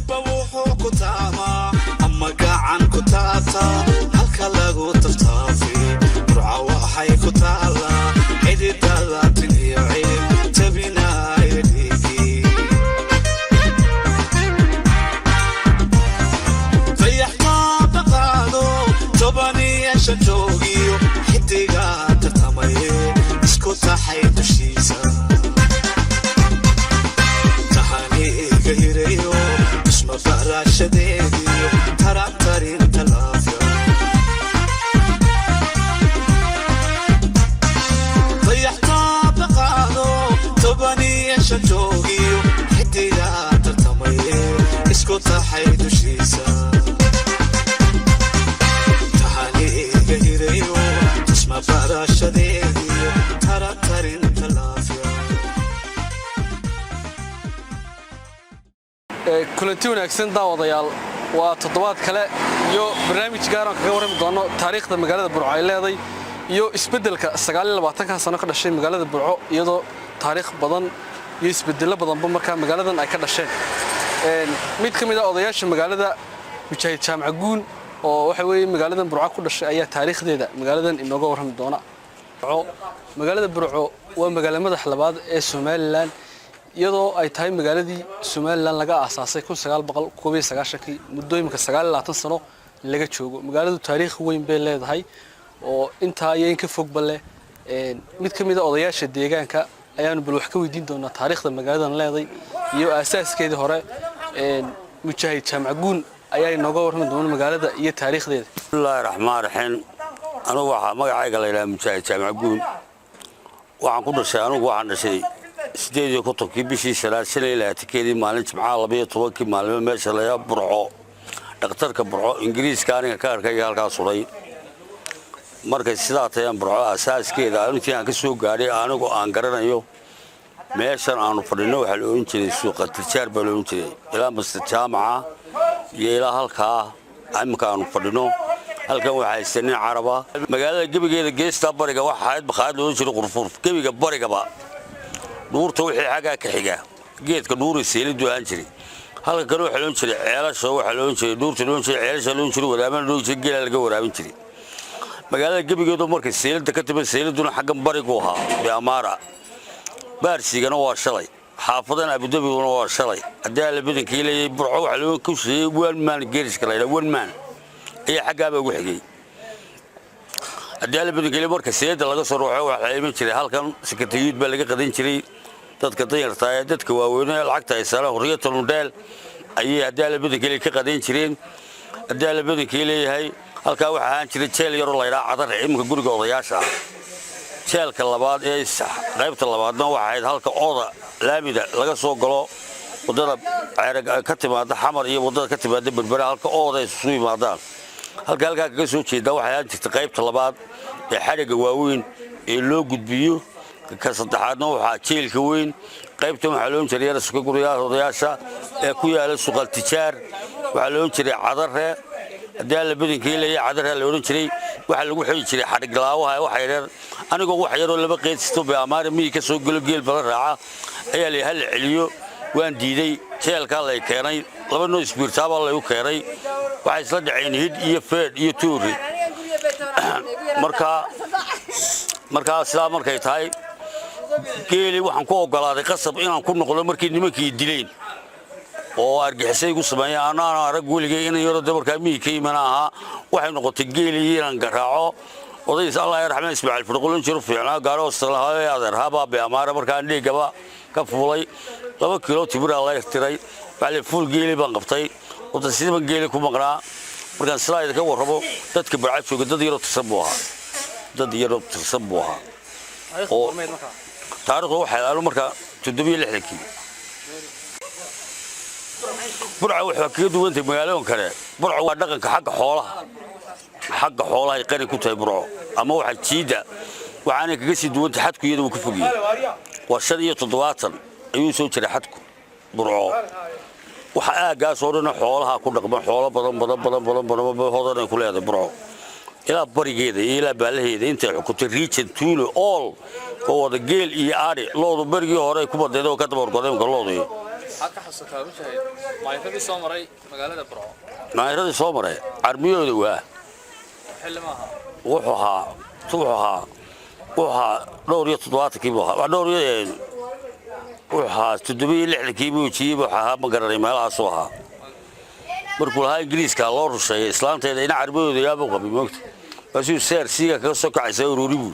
bawuxu ku taama ama gacan ku taabta halka lagu taftaafi burca waxay ku taala cididada tiniyo ciid tabinaaya dhigi fayaxtaa baqaado tobaniya shajoogiyo xidiga tartamaye isku taxay dushiisa tahaniga hirayo isma farashadeediyo tarantarin talaafya fayaxtaa baqaado tobaniya shajoogiyo xidiga tartamaye isku taxay dushiisa tahaniga hirayo isma farashadeediyo tarantarin talaafya kulanti wanaagsan daawadayaal waa toddobaad kale iyo barnaamij gaar ah kaga warami doono taariikhda magaalada Burco ay leedahay iyo isbedelka 29 sano ka dhashay magaalada Burco iyadoo taariikh badan iyo isbedelo badanba markaa magaaladan ay ka dhasheen mid kamid ah odayaasha magaalada Mujaahid Jaamac Guun oo waxa weeye magaaladan Burco ku dhashay ayaa taariikhdeeda magaaladan inooga warami doona magaalada Burco waa magaalada madaxda labaad ee Soomaaliland iyadoo ay tahay magaaladii Soomaaliland laga aasaasay 1999 muddooyinka 29 sano laga joogo magaaladu taariikh weyn bay leedahay oo inta ay ka fog balle mid kamid ah odayaasha deegaanka ayaanu bal wax ka weydiin doonaa taariikhda magaaladan leedahay iyo asaaskeedii hore Mujaahid Jaamac Guun ayaa inooga warrami doona magaalada iyo taariikhdeeda bismillaahir rahmaanir rahiim anigu waxa magacayga la yiraahdaa Mujaahid Jaamac Guun waxaan ku dhashay anigu waxaan dhashay sideedii kutubkii bishii shanaad shalay laatikeedii maalin jimcaha 12 maalmo meesha la yaab Burco dhakhtarka Burco Ingiriiska aniga ka arkay halkaas suray markay sidaa taayaan Burco asaaskeeda intii aan ka soo gaaray anigu aan garanayo meeshan aanu fadhino waxa la oran jiray suuqa Tirjaar baa la oran jiray ilaa Masjid Jaamaca iyo ilaa halkaa imka aanu fadhino halkan waxa haysanay Caraba magaalada gabigeeda geesta bariga waxa ahayd bakhaad loo jiray qurfur gabiga barigaba nuurta wixii xagaa ka xiga geedka nuuri seelidu aan jiray halka kale waxa loo jiray ceelasho waxa loo jiray nuurta loo jiray ceelasho loo jiray wadaama loo jiray geel laga waraabin jiray magaalada gabigeedu markay seelida ka timid seeliduna xaggan barigu ahaa bi Amaara baarsigana waa shalay xaafadan Abu Dhabi waa shalay hadaa la badankii leeyay Burco waxa loo ku sheegay walmaan geeriska la yiraahdo walmaan iyo xagaa ugu xigay hadaa la badankii markay seelida laga soo ruuxo waxa ay iman jiray halkan sekretariid baa laga qadan jiray dadka dayarta ah dadka waaweyn ee lacagta ay saaraan horiyatul mudal ayay hadaa la badankii ka qadan jireen hadaa la badankii leeyahay halka waxa aan jiray jeel yar oo la yiraahdo cadar imka guriga odayaasha jeelka labaad ee qaybta labaadna waxa ahayd halka ooda laamida laga soo galo wadada ka timaada xamar iyo wadada ka timaada berbera halka ooda isu yimaadaan halka kaga soo jeeda waxa aan jirtay qaybta labaad ee xariga waaweyn ee loo gudbiyo ka saddexaadna waxa jeelka weyn qaybta waxa loo jiray suuqa guriga odayaasha ee ku yaala suuqa Tirjaar waxa loo jiray cadarre hadaa la badankii leeyahay cadarre la oran jiray waxa lagu xiri jiray xarig laawaha waxa yar anigu wax yar oo laba qeydsto bi Amaara mii ka soo galo geel bala raaca ayaa la hal celiyo waan diiday jeelka la keenay laba noo isbiirtaaba la u keenay waxa isla dhaceen hid iyo feed iyo tuuri marka sidaa markay tahay geeli waxaan ku ogolaaday qasab inaan ku noqdo markii nimankii dileen oo argixisay ku sameeyay anana arag weligay in yaro dabarka mii ka imanaa waxay noqotay geeli inaan garaaco odays Allah yarxamay Ismaaciil Furqulin jiro fiicnaa gaaro salahay adeer haba bi Amaara markaan dhigaba ka fuulay 2 kilo tibir Allah tiray bale fuul geeli baan qabtay oo sidii geeli ku maqnaa markaan slide ka warrabo dadka barcad jooga dad yaro tirsabuha oo taariikhdu waxay aanu marka 760 Burco waxa ka duwantay magaalooyin kale Burco waa dhaqanka xagga xoolaha ay qani ku tahay Burco ama waxa jiida waxaana kaga sii duwantay xadku iyadoo ku fogiyay waa 7 ayuu soo jiray xadku Burco waxa aagaas oo dhan xoolaha ku dhaqman xoolo badan hodan ku leedahay Burco ila barigeeda ila baalaheeda inta xukuntay region tuulo all oo wada geel iyo ari loodu barigii hore ku badeedo ka daba horgodeen galooday حكى حسكها مشاهد ما يفدي سومري مقالة برو ما يرد سومري عربية ذواه حل معها وحها صوحها وحها دورية تضوات كيبوها دورية وحها تدبي لحن كيبو وشيب وحها مقرر ما لها صوها مركول هاي إنجليز كالور الشيء إسلام تيجي عربية ذي أبو قبي موت بس يصير سيجا كسوك عسير وريبور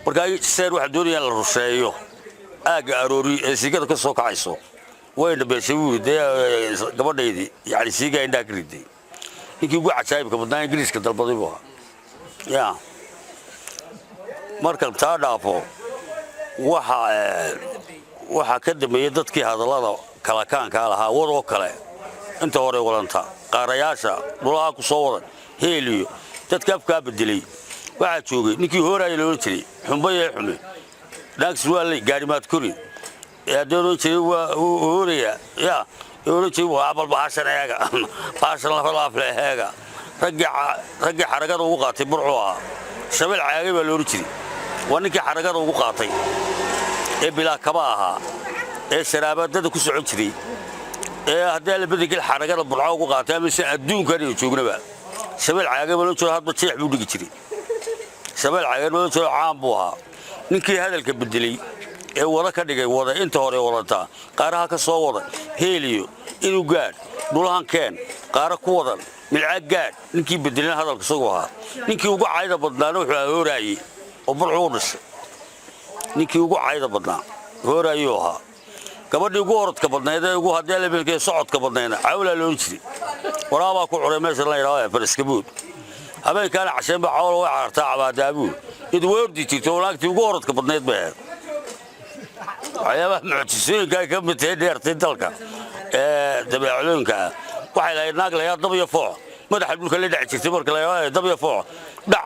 مركاي سير واحد دنيا الرشايو أجا أروري سيجا كسوك عيسو وين بيسوي ده قبل يدي يعني سيجا عندك ريدي يجي يقول عشايب كمدنا إنجليز كتر بضيبوها يا مركب تادافو waxa ka dambeeyay dadkii hadalada kala kaanka lahaa wado kale inta hore walanta qaarayaasha dhulaha ku soo wadan heeliyo dadka afka bedelay waxa joogay ninkii horay loo jiray xumbaye xume dhags waalay gaarimaad kuri ee doon jiray waa hooraya ya oo jiray waa abal baashan ayaga baashan la falafleeyaga ragga xaragada ugu qaatay burco ah shabel caagay baa loo jiray waa ninkii xaragada ugu qaatay ee bilaa kaba aha ee sharaabada ku socon jiray ee hadii la bedel xaragada burco ugu qaatay ama si adduunka ay joognaba shabel caagay baa loo jiray hadba jeex buu dhigi jiray shabel caagay baa loo jiray caan buu ahaa ninkii hadalka bedelay ee wada ka dhigay wada inta hore wadanta qaaraha ka soo wada heeliyo inuu gaad dhulahan keen qaara ku wadan milcaad gaad ninkii bedelay hadalka soo ahaa ninkii ugu caayda badnaana wuxuu horaayay oo burco u dhashay ninkii ugu caayda badnaa horaayay ahaa gabadhii ugu orodka badnayd ee ugu hadii la bilkay socodka badnayna cawla loo jiray waraaba ku xuray meesha la yiraahdo fariskabuud habeen kana casheen ba cawla way cartaa cabaadaabu id weerdi jirto walaagtii ugu orodka badnayd baa ayaaba mucjisooyinka ka mid tahay dheertay dalka ee dabeecooyinka waxay la naag la dab iyo fooc madaxa dhulka la dhac jirtay marka la dab iyo fooc dhac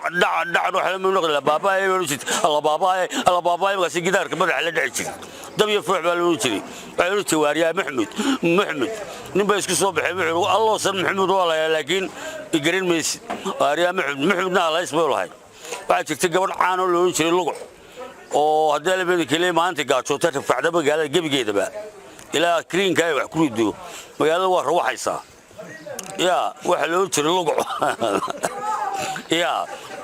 waxa ma noqon la baabaay loo jiray alla baabaay ma si gidaarka madaxa la dhac jiray dab iyo fooc baa loo jiray waxay jawaariya maxmud nin baa isku soo baxay wuxuu allah san maxmud wala laakiin igarin mees waariya maxmudna la isboo lahay waxa jirtay gabadh caan oo loo jiray lugu oo hadii la bedel kale maanta gaajoota rafacda magaalada gabigeedaba ilaa greenka ay wax ku rido magaalada waa ruuxaysa ya waxa loo jiray lugu ya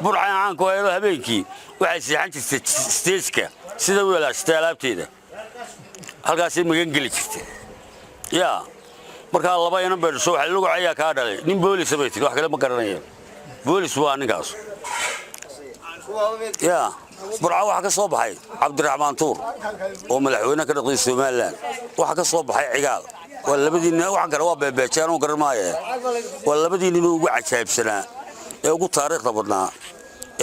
burcaan ku ay habeenkii waxay siixan jirtay stage-ka sida weelaashta alaabteeda halkaas ay magan gali jirtay ya marka laba inaan beersho waxa lagu cayaa ka dhalay nin boolis ah wax kale ma garanayo boolis waa ninkaas ya burca waxa ka soo baxay Cabdiraxmaan Tuur oo madaxweyne ka dhaqay Soomaaliland waxa ka soo baxay cigaal waa labadiina wax kale waa beebeecaan oo garmaayay waa labadiina ugu cajaabsanaa ee ugu taariikhda badnaa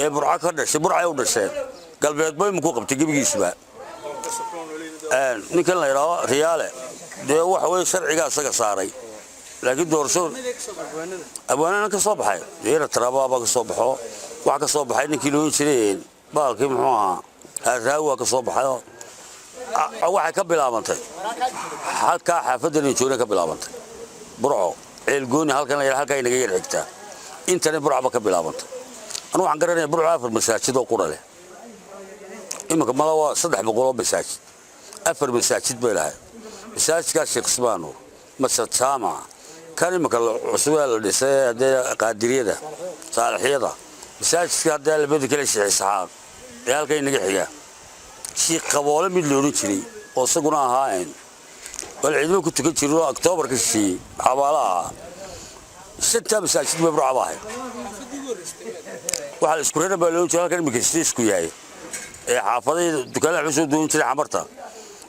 ee burca ka dhashay burca u dhashay galbeed bay ku qabtay gabigiisba ninkan la yiraahdo riyaale de waxa way sharciga asaga saaray laakiin doorasho abwaanana ka soo baxay yeera taraaba ka soo baxo waxa ka soo baxay ninkii loo jiray baalkii muxuu ahaa raawa ka soo baxay waxa ka bilaabantay halka xaafadana joogna ka bilaabantay burco eelgooni halkan halka inaga yar xigta intana burco ka bilaabantay anu waxaan garanayaa burco afar masaajid oo qura leh imika malawa 300 masaajid afar masaajid bay lahayd masaajidka Sheekh Ismaano masjid Jaama kan imika cusub la dhisay hadee qaadiriyada saalixiyada masaajidka hadee la bedel kale Sheekh Isxaaq ee halka inaga xiga si qaboole mid loo jiray oo saguna ahaayeen wal ciidamo ku tukan jiro October ka shii xabaalaha sita masaajid bay burco ahayd waxa isku reer baa loo jiray halka imika isku yahay ee xaafadada dukaanada cusub doon jiray xamarta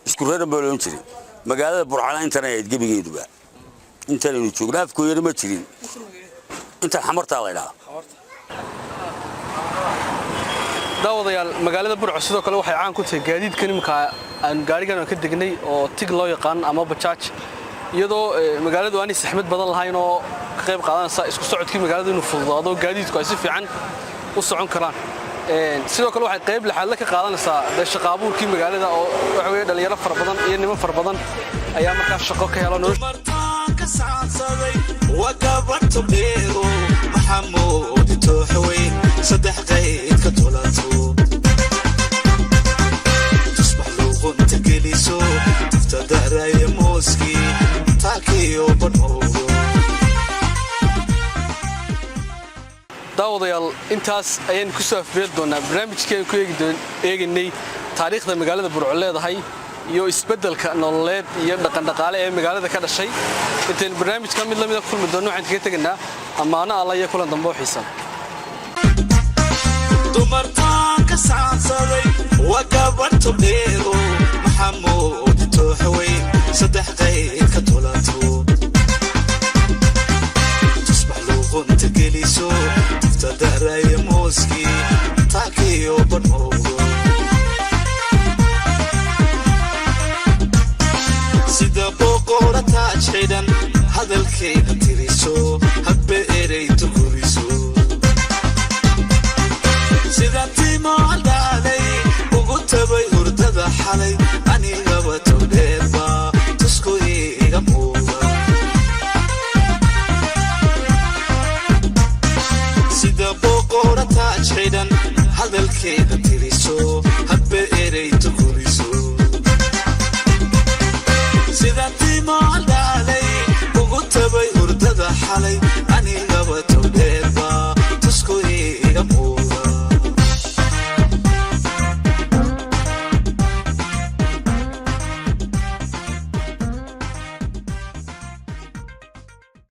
isku reer baa loo jiray magaalada burcana internet gabigeeduba inta inuu joogna afku yar ma jirin inta xamarta la ilaa daawadayaal magaalada burco sidoo kale waxay caan ku tahay gaadiidkan imka aan gaarigan ka degnay oo tig loo yaqaan ama bajaaj iyadoo magaaladu aan saxmad badan lahayn oo ka qayb qaadanaysa isku socodkii magaalada inuu fududaado gaadiidku ay si fiican u socon karaan sidoo kale waxay qayb laxaad la ka qaadanaysaa shaqaabuurkii magaalada oo waxa weeye dhalinyaro far badan iyo niman far badan ayaa markaa shaqo ka helo martaanka saansaday waqabto beero maxamuud tooxwey saddex qayd ka tolato tusbax luqunta geliso tafta daraya mooski intaas ayaan ku soo afbeer doonaa barnaamijkeen ku eegnay taariikhda magaalada Burco leedahay iyo isbeddelka nololeed iyo dhaqan-dhaqaale ee magaalada ka dhashay intaan barnaamijka mid la mid ah kulmi doono waxaan kaga tagnaa amaana alla iyo kulan dambe oo xiisan dumartaan ka saansaday waqabarto dheero maxamuud tooxwey saddex qayb ka tolato tusbax luqunta geliso tifta daraya mooski taakiyo banoogo sida boqora taajxidan hadalkeeda tiriso habbe ereyto guriso sida timaadalay ugu tabay hurdada xalay anigaba togdheerba tusku iga muuqa sida boqora taajxidan hadalkeeda tiriso habbe ereyto guriso sida